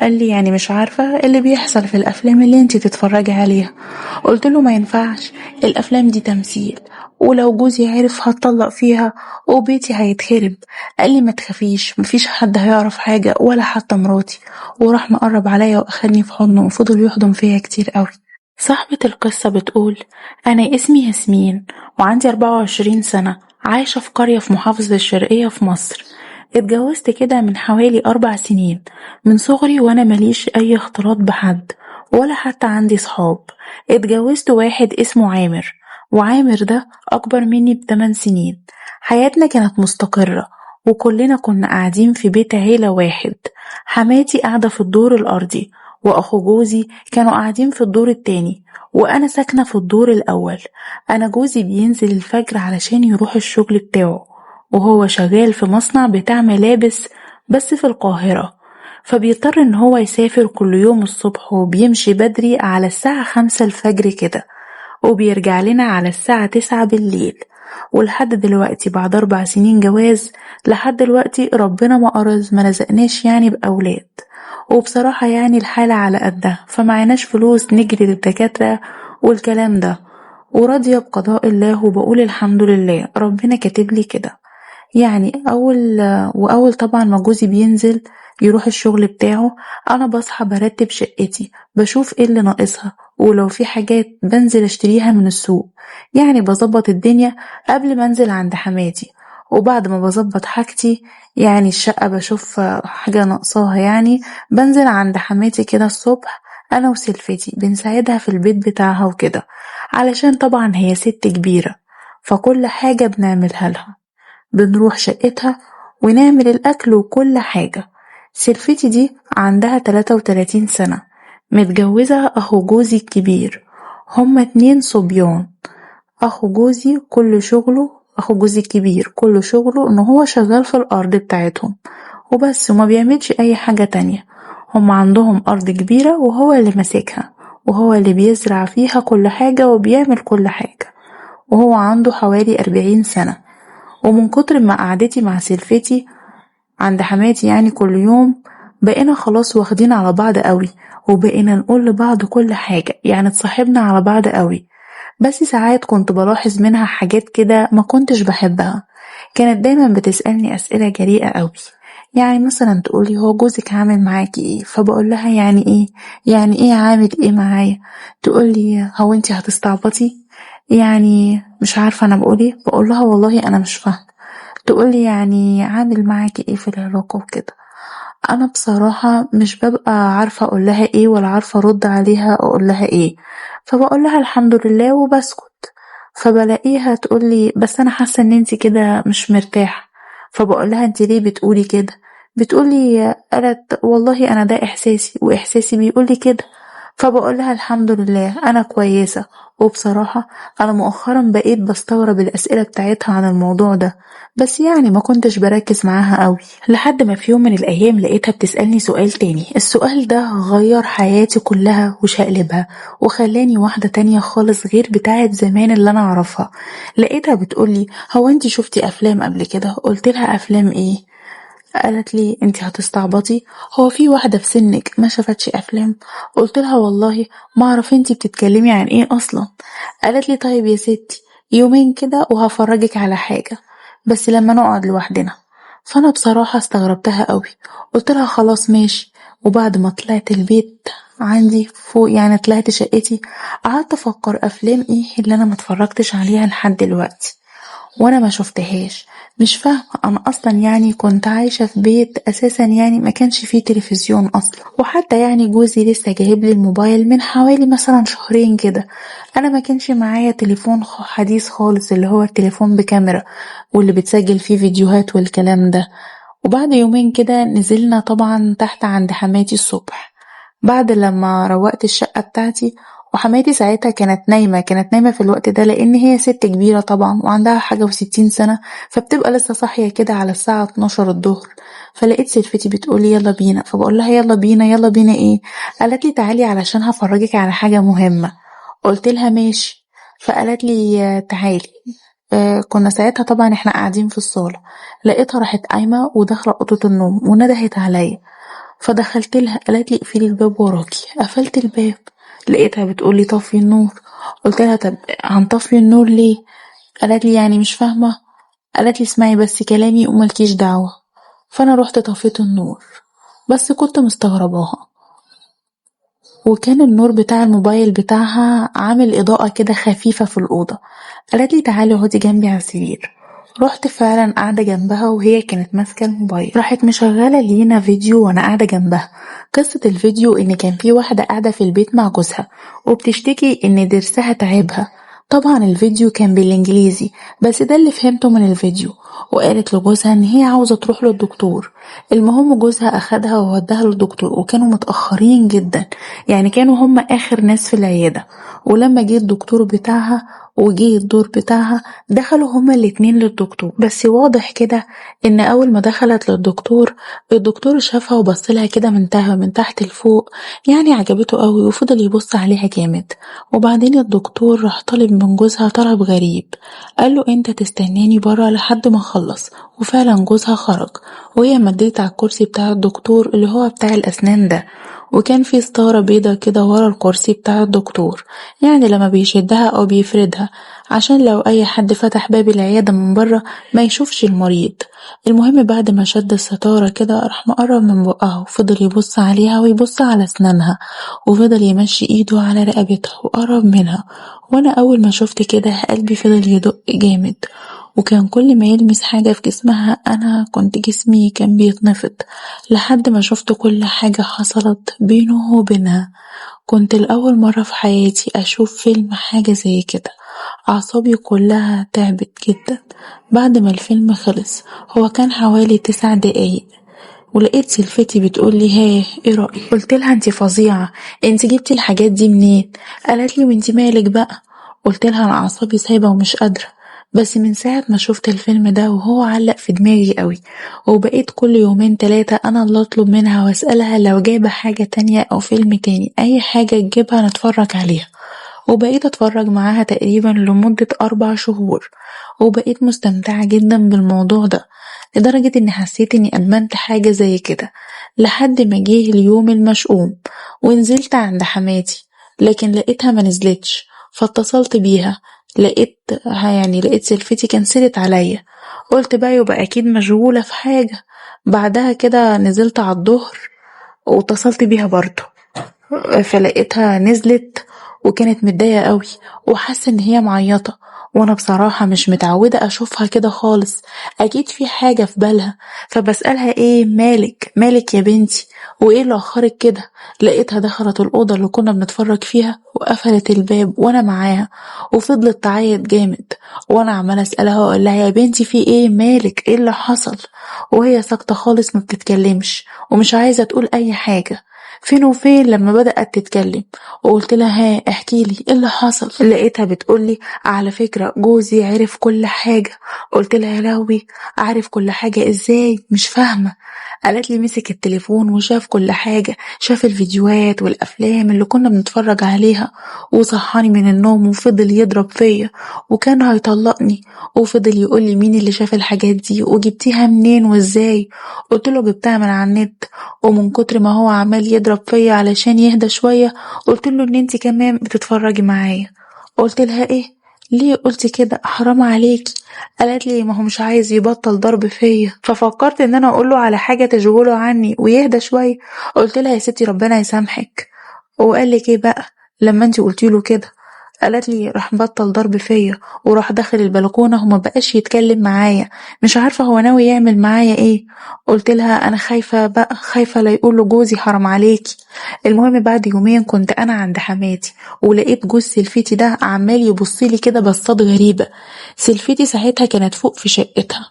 قال لي يعني مش عارفة اللي بيحصل في الأفلام اللي انتي تتفرجي عليها. قلت له ما ينفعش، الأفلام دي تمثيل، ولو جوزي عرف هتطلق فيها وبيتي هيتخرب. قال لي ما تخافيش، مفيش حد هيعرف حاجة ولا حتى مراتي. وراح مقرب عليا واخدني في حضنه وفضل يحضن فيا كتير قوي. صاحبة القصة بتقول: أنا اسمي ياسمين وعندي 24 سنة، عايشة في قرية في محافظة الشرقية في مصر. اتجوزت كده من حوالي 4 سنين. من صغري وأنا مليش أي اختلاط بحد ولا حتى عندي صحاب. اتجوزت واحد اسمه عامر، وعامر ده أكبر مني ب8 سنين. حياتنا كانت مستقرة وكلنا كنا قاعدين في بيت عيلة واحد. حماتي قاعدة في الدور الأرضي وأخو جوزي كانوا قاعدين في الدور التاني، وأنا ساكنة في الدور الأول. أنا جوزي بينزل الفجر علشان يروح الشغل بتاعه، وهو شغال في مصنع بتاع ملابس بس في القاهرة، فبيضطر إن هو يسافر كل يوم الصبح وبيمشي بدري على الساعة 5 الفجر كده، وبيرجع لنا على الساعة 9 بالليل. ولحد دلوقتي بعد 4 سنين جواز، لحد دلوقتي ربنا ما رزقناش يعني بأولاد. وبصراحة يعني الحالة على قدها، فمعناش فلوس نجري للدكاترة والكلام ده، وراضية بقضاء الله وبقول الحمد لله ربنا كاتب لي كده. يعني وأول طبعا ما جوزي بينزل يروح الشغل بتاعه، أنا بصحى برتب شقتي، بشوف ايه اللي ناقصها، ولو في حاجات بنزل اشتريها من السوق. يعني بظبط الدنيا قبل ما انزل عند حماتي. وبعد ما بظبط حاجتي، يعني الشقة بشوف حاجة ناقصاها، يعني بنزل عند حماتي كده الصبح، أنا وسلفتي بنساعدها في البيت بتاعها وكده، علشان طبعا هي ست كبيرة، فكل حاجة بنعملها لها. بنروح شقتها ونعمل الأكل وكل حاجة. سلفتي دي عندها 33 سنة، متجوزة أخو جوزي الكبير. هما 2 صبيان. أخو جوزي الكبير كل شغله إن هو شغال في الأرض بتاعتهم وبس، وما بيعملش أي حاجة تانية. هما عندهم أرض كبيرة وهو اللي ماسكها، وهو اللي بيزرع فيها كل حاجة وبيعمل كل حاجة. وهو عنده حوالي 40 سنة. ومن كتر ما قعدتي مع سلفتي عند حماتي يعني كل يوم، بقينا خلاص واخدين على بعض قوي، وبقينا نقول لبعض كل حاجة، يعني اتصاحبنا على بعض قوي. بس ساعات كنت بلاحظ منها حاجات كده ما كنتش بحبها. كانت دايما بتسألني أسئلة جريئة قوي. يعني مثلا تقولي هو جوزك عامل معاكي ايه، فبقول لها يعني ايه؟ يعني ايه عامل ايه معايا؟ تقولي هو انتي هتستعبطي؟ يعني مش عارفة انا بقول ايه. بقول لها والله انا مش فاهمة. تقولي يعني عامل معاكي ايه في العلاقة وكده. انا بصراحة مش ببقى عارفة اقول لها ايه ولا عارفة ارد عليها اقول لها ايه، فبقول لها الحمد لله وبسكت. فبلاقيها تقولي بس انا حاسة ان انتي كده مش مرتاحة. فبقول لها انتي ليه بتقولي كده؟ بتقولي قالت والله انا ده احساسي واحساسي بيقولي كده. فبقول لها الحمد لله انا كويسة. وبصراحة انا مؤخرا بقيت بستغرب الاسئلة بتاعتها عن الموضوع ده، بس يعني ما كنتش بركز معاها قوي، لحد ما في يوم من الأيام لقيتها بتسألني سؤال تاني. السؤال ده غير حياتي كلها وشقلبها، وخلاني واحدة تانية خالص غير بتاعت زمان اللي أنا أعرفها. لقيتها بتقولي هو انتي شفتي أفلام قبل كده؟ قلت لها أفلام ايه؟ قالت لي انتي هتستعبطي، هو في واحدة في سنك ما شافتش أفلام؟ قلت لها والله ما اعرف انتي بتتكلمي عن ايه أصلا. قالت لي طيب يا ستي، يومين كده وهفرجك على حاجة، بس لما نقعد لوحدنا. فانا بصراحة استغربتها قوي، قلت لها خلاص ماشي. وبعد ما طلعت البيت عندي فوق، يعني طلعت شقتي، قعدت افكر افلام ايه اللي انا متفرجتش عليها لحد دلوقتي وانا ما شفتهاش. مش فاهمة، انا اصلا يعني كنت عايشة في بيت اساسا يعني ما كانش فيه تلفزيون اصلا، وحتى يعني جوزي لسه جايب لي الموبايل من حوالي مثلا شهرين كده. انا ما كانش معايا تليفون حديث خالص، اللي هو التليفون بكاميرا واللي بتسجل فيه فيديوهات والكلام ده. وبعد يومين كده نزلنا طبعا تحت عند حماتي الصبح، بعد لما روقت الشقة بتاعتي. وحماتي ساعتها كانت نايمة في الوقت ده، لأن هي ست كبيرة طبعا وعندها حاجة و60 سنة، فبتبقى لسه صاحية كده على الساعة 12 الظهر. فلقيت سلفتي بتقولي يلا بينا، فبقول لها يلا بينا. يلا بينا ايه؟ قالت لي تعالي علشان هفرجك على حاجة مهمة. قلت لها ماشي. فقالت لي تعالي. كنا ساعتها طبعا احنا قاعدين في الصالة، لقيتها راحت قايمة وداخلة أوضة النوم وندهت عليا. فدخلت لها، قالت لي اقفلي الباب وراكي. قفلت الباب لقيتها بتقولي طفي النور. قلت لها طب هنطفي النور ليه؟ قالت لي يعني مش فاهمة. قالت لي اسمعي بس كلامي وملكيش دعوة. فانا رحت طفيت النور، بس كنت مستغرباها، وكان النور بتاع الموبايل بتاعها عامل إضاءة كده خفيفة في الأوضة. قالت لي تعالي اقعدي جنبي على السرير. رحت فعلا قاعدة جنبها وهي كانت ماسكة الموبايل. راحت مشغلة لينا فيديو وانا قاعدة جنبها. قصة الفيديو ان كان في واحدة قاعدة في البيت مع جوزها وبتشتكي ان ضرسها تعبها. طبعا الفيديو كان بالانجليزي بس ده اللي فهمته من الفيديو. وقالت لجوزها ان هي عاوزة تروح للدكتور. المهم جوزها اخدها ووداها للدكتور وكانوا متأخرين جدا، يعني كانوا هم اخر ناس في العيادة. ولما جه الدكتور بتاعها وجه الدور بتاعها دخلوا هما الاتنين للدكتور. بس واضح كده ان اول ما دخلت للدكتور الدكتور شافها وبصلها كده من تحت لفوق، يعني عجبته قوي وفضل يبص عليها جامد. وبعدين الدكتور راح طالب من جوزها طلب غريب، قاله انت تستناني برا لحد ما اخلص. وفعلا جوزها خرج وهي مديت على الكرسي بتاع الدكتور اللي هو بتاع الاسنان ده، وكان في ستارة بيضة كده ورا الكرسي بتاع الدكتور، يعني لما بيشدها او بيفردها عشان لو اي حد فتح باب العيادة من بره ما يشوفش المريض. المهم بعد ما شد الستارة كده راح مقرب من بقها وفضل يبص عليها ويبص على اسنانها، وفضل يمشي ايده على رقبتها وقرب منها. وانا اول ما شفت كده قلبي فضل يدق جامد، وكان كل ما يلمس حاجة في جسمها انا كنت جسمي كان بيتنفض، لحد ما شفت كل حاجة حصلت بينه وبينها. كنت لأول مرة في حياتي أشوف فيلم حاجة زي كده، أعصابي كلها تعبت جدا. بعد ما الفيلم خلص هو كان حوالي 9 دقايق، ولقيت سلفتي بتقولي ها ايه رأيك؟ قلت لها انتي فظيعة، انتي جبتي الحاجات دي منين؟ قالت لي وانتي مالك بقى؟ قلت لها انا اعصابي سايبة ومش قادرة، بس من ساعة ما شفت الفيلم ده وهو علق في دماغي قوي، وبقيت كل يومين 3 انا اللي اطلب منها واسألها لو جايبة حاجة تانية او فيلم تاني اي حاجة تجيبها نتفرج عليها. وبقيت اتفرج معاها تقريبا لمدة 4 شهور، وبقيت مستمتعة جدا بالموضوع ده لدرجة اني حسيت اني ادمنت حاجة زي كده. لحد ما جه اليوم المشؤوم ونزلت عند حماتي، لكن لقيتها ما نزلتش. فاتصلت بيها لقيت سلفتي كنسلت عليا. قلت بقى يبقى اكيد مشغولة في حاجة. بعدها كده نزلت على الظهر واتصلت بيها برضه، فلقيتها نزلت وكانت متضايقة قوي وحاسة ان هي معيطة، وانا بصراحة مش متعودة اشوفها كده خالص، اكيد في حاجة في بالها. فبسألها ايه مالك يا بنتي، وايه اللي اخرك كده؟ لقيتها دخلت الأوضة اللي كنا بنتفرج فيها وقفلت الباب وانا معاها، وفضلت تعيط جامد. وانا عمالة اسألها واقول لها يا بنتي في ايه، مالك، ايه اللي حصل؟ وهي ساكتة خالص ما بتتكلمش ومش عايزة تقول اي حاجة. فين وفين لما بدأت تتكلم وقلت لها ها احكيلي ايه اللي حصل. لقيتها بتقولي على فكرة جوزي عرف كل حاجة. قلت لها يا لهوي، عارف كل حاجة ازاي؟ مش فاهمة. قالت لي مسك التليفون وشاف كل حاجة، شاف الفيديوهات والأفلام اللي كنا بنتفرج عليها، وصحاني من النوم وفضل يضرب فيا وكان هيطلقني، وفضل يقول لي مين اللي شاف الحاجات دي وجبتيها منين وازاي. قلت له جبتها من على النت. ومن كتر ما هو عمال يضرب فيا علشان يهدى شوية قلت له ان انتي كمان بتتفرجي معايا. قلت لها ايه؟ ليه قلتي كده؟ حرام عليكي. قالت لي ما هو مش عايز يبطل ضرب فيا، ففكرت ان انا اقوله على حاجة تشغله عني ويهدى شوية. قلت لها يا ستي ربنا يسامحك. وقال لك ايه بقى لما انتي قلتي له كده؟ قالت لي راح بطل ضرب فيا وراح داخل البلكونة وما بقاش يتكلم معايا، مش عارفة هو ناوي يعمل معايا ايه. قلت لها انا خايفة بقى، خايفة لا يقول له جوزي حرام عليكي. المهم بعد يومين كنت انا عند حماتي ولقيت جوز سلفتي ده عمال يبصلي كده بصات غريبة. سلفتي ساعتها كانت فوق في شقتها،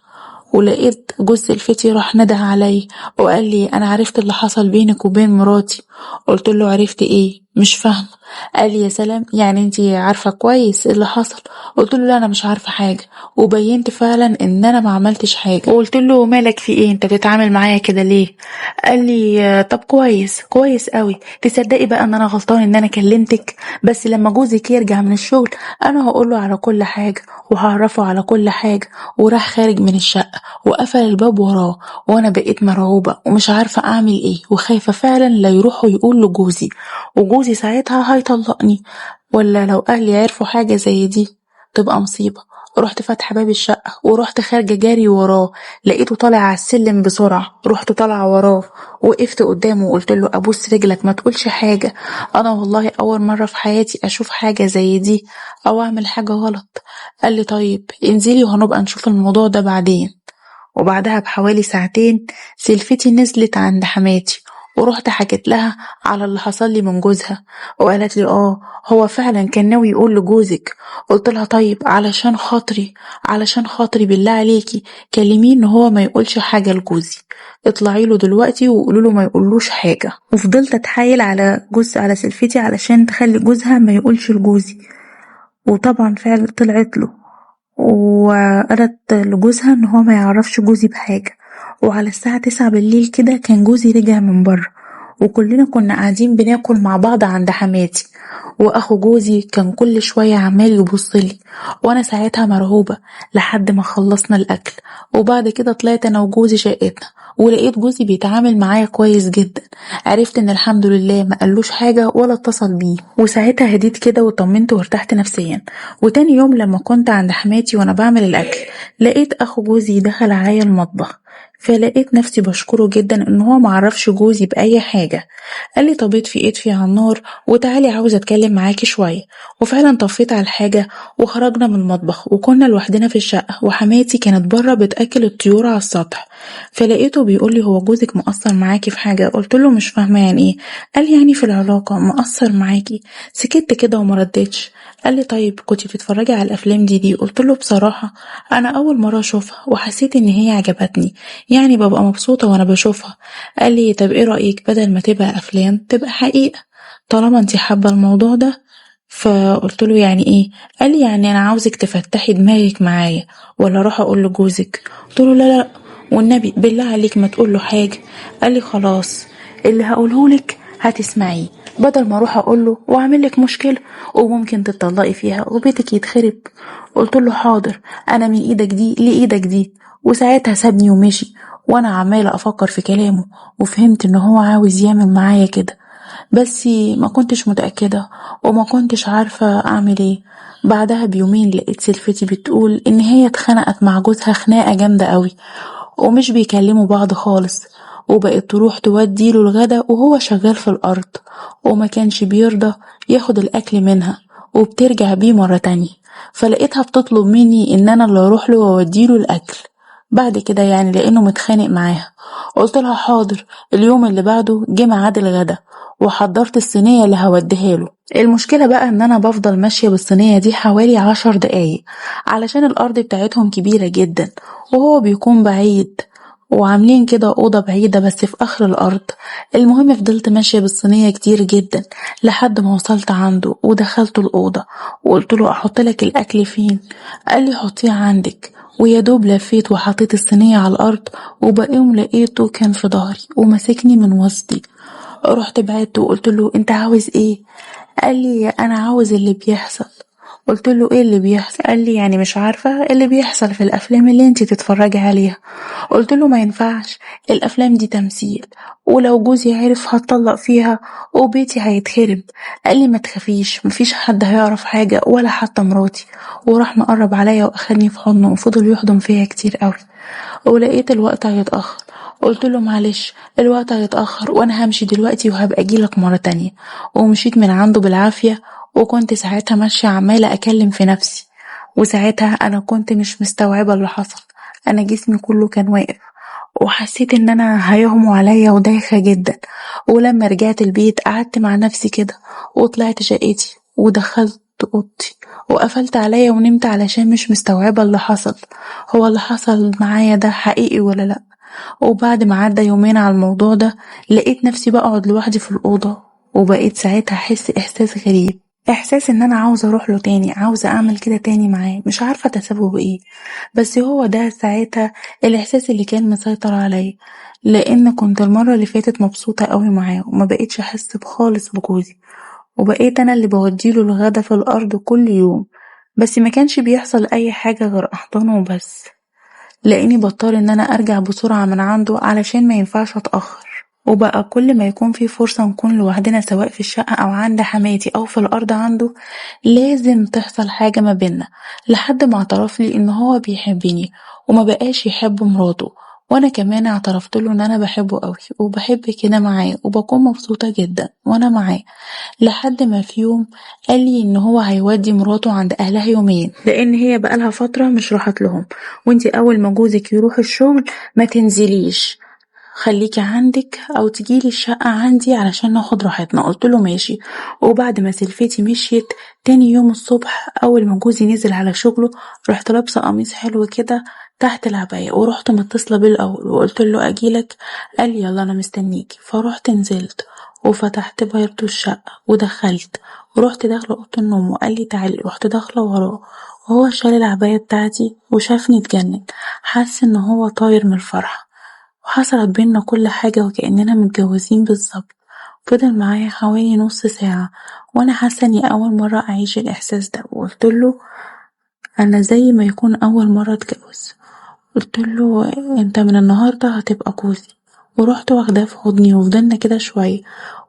ولقيت جوز سلفتي راح نده علي وقال لي انا عرفت اللي حصل بينك وبين مراتي. قلت له عرفت ايه؟ مش فاهمة. قال لي: يا سلام، يعني انتي عارفة كويس اللي حصل؟ قلت له: لا، انا مش عارفة حاجة. وبينت فعلا ان انا ما عملتش حاجة. وقلت له: مالك، في ايه؟ انت بتتعامل معايا كده ليه؟ قال لي: طب كويس كويس قوي. تصدقي بقى ان انا غلطان ان انا كلمتك؟ بس لما جوزك يرجع من الشغل انا هقوله على كل حاجة وهعرفه على كل حاجة. وراح خارج من الشقة وقفل الباب وراه. وانا بقيت مرعوبة ومش عارفة اعمل ايه وخايفة فعلا لا يروح ويقول لجوزي، وجوزي ساعتها هيطلقني. ولا لو اهلي عرفوا حاجة زي دي تبقى مصيبة. رحت فاتحة باب الشقة ورحت خارجة جاري وراه. لقيته طالع على السلم بسرعة. رحت طالعة وراه وقفت قدامه وقلت له: ابوس رجلك ما تقولش حاجة. انا والله اول مرة في حياتي اشوف حاجة زي دي او اعمل حاجة غلط. قال لي: طيب انزلي وهنبقى نشوف الموضوع ده بعدين. وبعدها بحوالي ساعتين سلفتي نزلت عند حماتي ورحت حكيت لها على اللي حصل لي من جوزها. وقالت لي: هو فعلا كان ناوي يقول لجوزك. قلت لها: طيب علشان خاطري، علشان خاطري بالله عليكي كلميه ان هو ما يقولش حاجة لجوزي. اطلعي له دلوقتي وقولوا له ما يقولوش حاجة. وفضلت اتحايل على على سلفتي علشان تخلي جوزها ما يقولش لجوزي. وطبعا فعلا طلعت له وقالت لجوزها ان هو ما يعرفش جوزي بحاجة. وعلى الساعة 9 بالليل كده كان جوزي رجع من بره، وكلنا كنا قاعدين بناكل مع بعض عند حماتي. واخو جوزي كان كل شوية عمال يبصلي وانا ساعتها مرعوبة لحد ما خلصنا الاكل. وبعد كده طلعت انا وجوزي شقتنا ولقيت جوزي بيتعامل معايا كويس جدا. عرفت ان الحمد لله ما قالوش حاجة ولا اتصل بيه. وساعتها هديت كده وطمنت وارتحت نفسيا. وتاني يوم لما كنت عند حماتي وانا بعمل الاكل لقيت اخو جوزي دخل عليا المطبخ. فلقيت نفسي بشكره جدا ان هو معرفش جوزي باي حاجة. قال لي: طب اطفي على النار وتعالي عاوزة اتكلم معاكي شوية. وفعلا طفيت على الحاجة وخرجنا من المطبخ وكنا لوحدنا في الشقة وحماتي كانت بره بتاكل الطيور على السطح. فلقيته بيقول لي: هو جوزك مقصر معاكي في حاجة؟ قلت له: مش فاهمة يعني ايه؟ قال لي: يعني في العلاقة مقصر معاكي. سكت كده وما ردتش. قال لي: طيب كنتي بتتفرجي على الافلام دي؟ قلت له: بصراحة انا اول مرة اشوفها وحسيت ان هي عجبتني، يعني ببقى مبسوطة وانا بشوفها. قال لي: طب ايه رأيك بدل ما تبقى افلام تبقى حقيقة طالما انتي حابة الموضوع ده؟ فقلت له: يعني ايه؟ قال لي: يعني انا عاوزك تفتحي دماغك معايا ولا اروح اقول لجوزك؟ قلت له: لا لا، والنبي بالله عليك ما تقول له حاجة. قال لي: خلاص، اللي هقوله لك هتسمعيه بدل ما اروح اقول له واعمل لك مشكلة وممكن تتطلقي فيها وبيتك يتخرب. قلت له: حاضر، انا من ايدك دي لايدك دي. وساعتها سابني ومشي وانا عمالة افكر في كلامه وفهمت ان هو عاوز يعمل معايا كده، بس ما كنتش متأكدة وما كنتش عارفة اعمل ايه. بعدها بيومين لقيت سلفتي بتقول ان هي اتخنقت مع جوزها خناقة جامدة قوي ومش بيكلموا بعض خالص، وبقت تروح توديله الغدا وهو شغال في الأرض وما كانش بيرضى ياخد الأكل منها وبترجع بيه مرة تانية. فلقيتها بتطلب مني إن أنا اللي أروح له وأوديله الأكل بعد كده، يعني لأنه متخانق معاها. قلت لها: حاضر. اليوم اللي بعده جه ميعاد الغدا وحضرت الصينية اللي هوديها له. المشكلة بقى ان انا بفضل ماشية بالصينية دي حوالي 10 دقايق علشان الارض بتاعتهم كبيرة جدا وهو بيكون بعيد وعاملين كده أوضة بعيدة بس في آخر الأرض. المهم فضلت ماشية بالصينية كتير جدا لحد ما وصلت عنده ودخلت الأوضة وقلت له: أحط لك الأكل فين؟ قال لي: حطيه عندك. ويا دوب لفيت وحطيت الصينية على الأرض وبقيم لقيته كان في ظهري ومسكني من وسطي. رحت بعدت وقلت له: انت عاوز ايه؟ قال لي: انا عاوز اللي بيحصل. قلت له: ايه اللي بيحصل؟ قال لي: يعني مش عارفة اللي بيحصل في الافلام اللي انتي تتفرجي عليها. قلت له: ما ينفعش، الافلام دي تمثيل ولو جوزي عرف هتطلق فيها وبيتي هيتخرب. قال لي: ما تخافيش، مفيش حد هيعرف حاجة ولا حتى مراتي. وراح مقرب عليا واخدني في حضنه وفضل يحضن فيا كتير قوي. ولقيت الوقت هيتأخر. قلت له: معلش الوقت هيتأخر وانا همشي دلوقتي وهبقى اجيلك مرة تانية. ومشيت من عنده بالعافية وكنت ساعتها ماشية عمالة اكلم في نفسي. وساعتها انا كنت مش مستوعبة اللي حصل، انا جسمي كله كان واقف وحسيت ان انا هيغموا عليا ودايخة جدا. ولما رجعت البيت قعدت مع نفسي كده وطلعت شقتي ودخلت اوضتي وقفلت عليا ونمت علشان مش مستوعبة اللي حصل، هو اللي حصل معايا ده حقيقي ولا لأ. وبعد ما عدى يومين على الموضوع ده لقيت نفسي بقعد لوحدي في الأوضة وبقيت ساعتها احس احساس غريب، احساس ان انا عاوزة اروح له تاني، عاوزة اعمل كده تاني معاه، مش عارفة تسببه ايه. بس هو ده ساعتها الاحساس اللي كان مسيطر عليا، لان كنت المرة اللي فاتت مبسوطة قوي معاه وما بقيتش احس بخالص بجوزي، وبقيت انا اللي بوديله الغدا في الارض كل يوم. بس ما كانش بيحصل اي حاجة غير احضانه وبس، لاني بضطر ان انا ارجع بسرعة من عنده علشان ما ينفعش اتأخر. وبقى كل ما يكون في فرصة نكون لوحدنا سواء في الشقة أو عند حماتي أو في الأرض عنده، لازم تحصل حاجة ما بينا، لحد ما اعترفلي إن هو بيحبني وما بقاش يحب مراته. وأنا كمان اعترفت له إن أنا بحبه قوي وبحب كده معاه وبكون مبسوطة جدا وأنا معاه، لحد ما في يوم قالي إن هو هيودي مراته عند أهلها يومين، لأن هي بقالها فترة مش راحت لهم، وانتي أول ما جوزك يروح الشغل ما تنزليش، خليكي عندك او تجيلي الشقة عندي علشان ناخد راحتنا. قلت له ماشي. وبعد ما سلفتي مشيت، تاني يوم الصبح اول ما جوزي نزل على شغله، رحت لابسة قميص حلو كده تحت العباية، ورحت متصلة بيه الاول وقلت له اجيلك. قال لي يلا انا مستنيكي. فروحت نزلت وفتحت برضه الشقة ودخلت، ورحت داخلة اوضة النوم وقال لي تعالي. رحت داخلة وراه وهو شال العباية بتاعتي وشافني اتجنن، حس ان هو طاير من الفرحة، وحصلت بينا كل حاجة وكأننا متجوزين بالظبط. فضل معايا حوالي نص ساعة وانا حاسة اني اول مرة اعيش الاحساس ده، وقلت له انا زي ما يكون اول مرة اتجوز. قلت له انت من النهاردة هتبقى جوزي. ورحت واخداه في حضني وفضلنا كده شوية،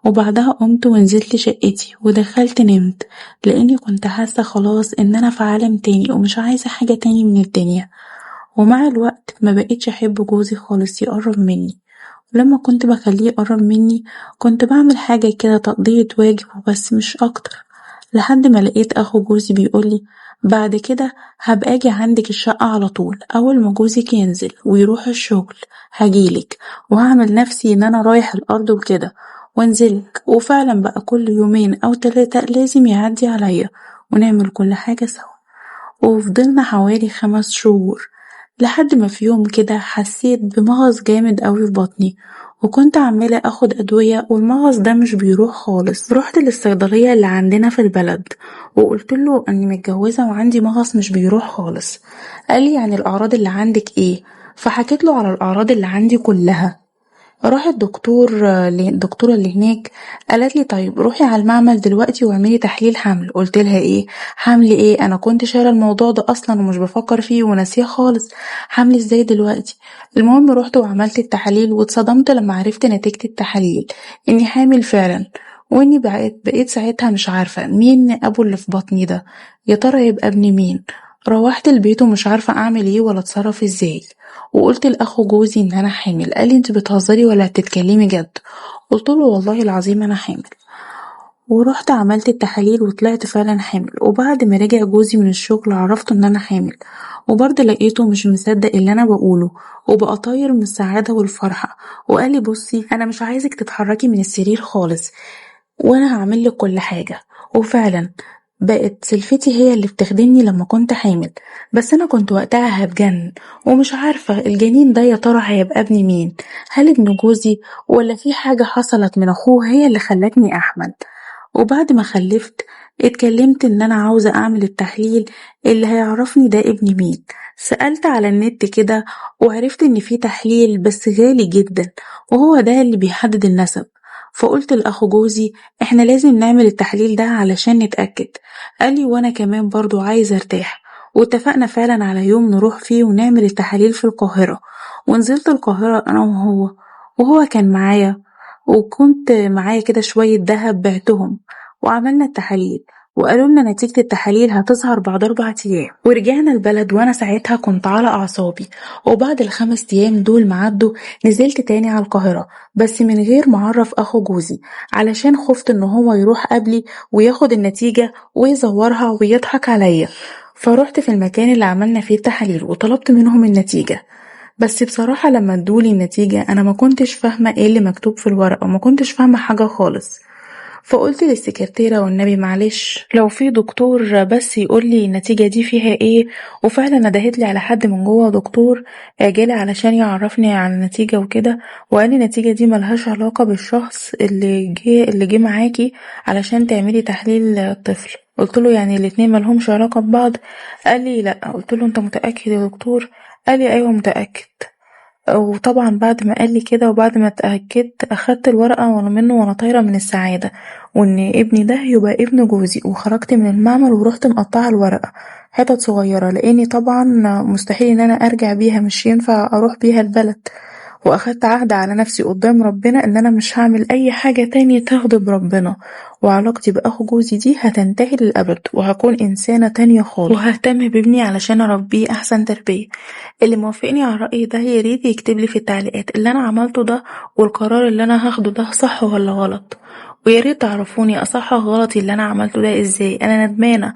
وبعدها قمت ونزلت شقتي ودخلت نمت، لاني كنت حاسة خلاص ان انا في عالم تاني ومش عايزة حاجة تاني من الدنيا. ومع الوقت ما بقيتش احب جوزي خالص يقرب مني، ولما كنت بخليه يقرب مني كنت بعمل حاجة كده تقضية واجب وبس مش اكتر. لحد ما لقيت اخو جوزي بيقولي بعد كده هبقى اجي عندك الشقة على طول، اول ما جوزك ينزل ويروح الشغل هجيلك، وهعمل نفسي ان انا رايح الارض وكده وانزلك. وفعلا بقى كل يومين او 3 لازم يعدي عليا ونعمل كل حاجة سوا. وفضلنا حوالي 5 شهور، لحد ما في يوم كده حسيت بمغص جامد قوي في بطني، وكنت عمالة اخد ادوية والمغص ده مش بيروح خالص. رحت للصيدلية اللي عندنا في البلد وقلت له اني متجوزة وعندي مغص مش بيروح خالص. قال لي يعني الاعراض اللي عندك ايه؟ فحكيت له على الاعراض اللي عندي كلها. راح الدكتورة اللي هناك قالت لي طيب روحي على المعمل دلوقتي واعملي تحليل حمل. قلت لها ايه حمل ايه؟ انا كنت شايله الموضوع ده اصلا ومش بفكر فيه وناسيه خالص، حمل ازاي دلوقتي؟ المهم رحت وعملت التحاليل واتصدمت لما عرفت نتيجة التحاليل اني حامل فعلا، واني بقيت ساعتها مش عارفة مين ابو اللي في بطني ده، يا ترى يبقى ابن مين. روحت البيت ومش عارفة اعمل ايه ولا اتصرف ازاي، وقلت لاخو جوزي ان انا حامل. قال لي انت بتهزري ولا بتتكلمي جد؟ قلت له والله العظيم انا حامل. ورحت عملت التحاليل وطلعت فعلا حامل. وبعد ما رجع جوزي من الشغل عرفت ان انا حامل، وبرضه لقيته مش مصدق اللي انا بقوله، وبقى طاير من السعادة والفرحة. وقال لي بصي انا مش عايزك تتحركي من السرير خالص وانا هعملك كل حاجة. وفعلا بقت سلفتي هي اللي بتخدمني لما كنت حامل، بس انا كنت وقتها هتجنن ومش عارفة الجنين ده يا ترى هيبقى ابن مين، هل ابن جوزي ولا في حاجة حصلت من اخوه هي اللي خلتني احمل. وبعد ما خلفت اتكلمت ان انا عاوزة اعمل التحليل اللي هيعرفني ده ابن مين. سألت على النت كده وعرفت ان في تحليل بس غالي جدا، وهو ده اللي بيحدد النسب. فقلت لأخو جوزي احنا لازم نعمل التحليل ده علشان نتأكد. قالي وانا كمان برضو عايزة ارتاح. واتفقنا فعلا على يوم نروح فيه ونعمل التحاليل في القاهرة. ونزلت القاهرة انا وهو كان معايا، وكنت معايا كده شوية دهب بعتهم وعملنا التحاليل، وقالوا لنا نتيجة التحاليل هتظهر بعد 4 أيام. ورجعنا البلد وانا ساعتها كنت على اعصابي. وبعد ال5 أيام دول معدوا نزلت تاني على القاهرة، بس من غير ما اعرف اخو جوزي علشان خفت ان هو يروح قبلي وياخد النتيجة ويزورها ويضحك عليا. فروحت في المكان اللي عملنا فيه التحاليل وطلبت منهم النتيجة. بس بصراحة لما ادولي النتيجة انا ما كنتش فاهمة ايه اللي مكتوب في الورقة وما كنتش فاهمة حاجة خالص. فقلت للسكرتيرة والنبي معلش لو في دكتور بس يقولي النتيجة دي فيها ايه. وفعلا ندهت لي على حد من جوه دكتور جالي علشان يعرفني على النتيجة وكده، وقال لي النتيجة دي ملهاش علاقة بالشخص اللي جه معاكي علشان تعملي تحليل الطفل. قلت له يعني الاتنين ملهمش علاقة ببعض؟ قال لي لا. قلت له انت متأكد يا دكتور؟ قال لي ايوه متأكد. وطبعا بعد ما قالي كده وبعد ما اتأكدت أخدت الورقة وانا منه وانا طايرة من السعادة وان ابني ده يبقى ابن جوزي، وخرجت من المعمل ورحت مقطعة الورقة حتت صغيرة لاني طبعا مستحيل ان انا ارجع بيها، مش ينفع اروح بيها البلد. واخدت عهد على نفسي قدام ربنا ان انا مش هعمل اي حاجة تانية تغضب ربنا، وعلاقتي باخو جوزي دي هتنتهي للابد، وهكون انسانة تانية خالص، وههتم بابني علشان اربيه احسن تربية. اللي موافقني على الرأي ده ياريت يكتبلي في التعليقات اللي انا عملته ده والقرار اللي انا هاخده ده صح ولا غلط. وياريت تعرفوني اصحح غلطي اللي انا عملته ده ازاي. انا ندمانة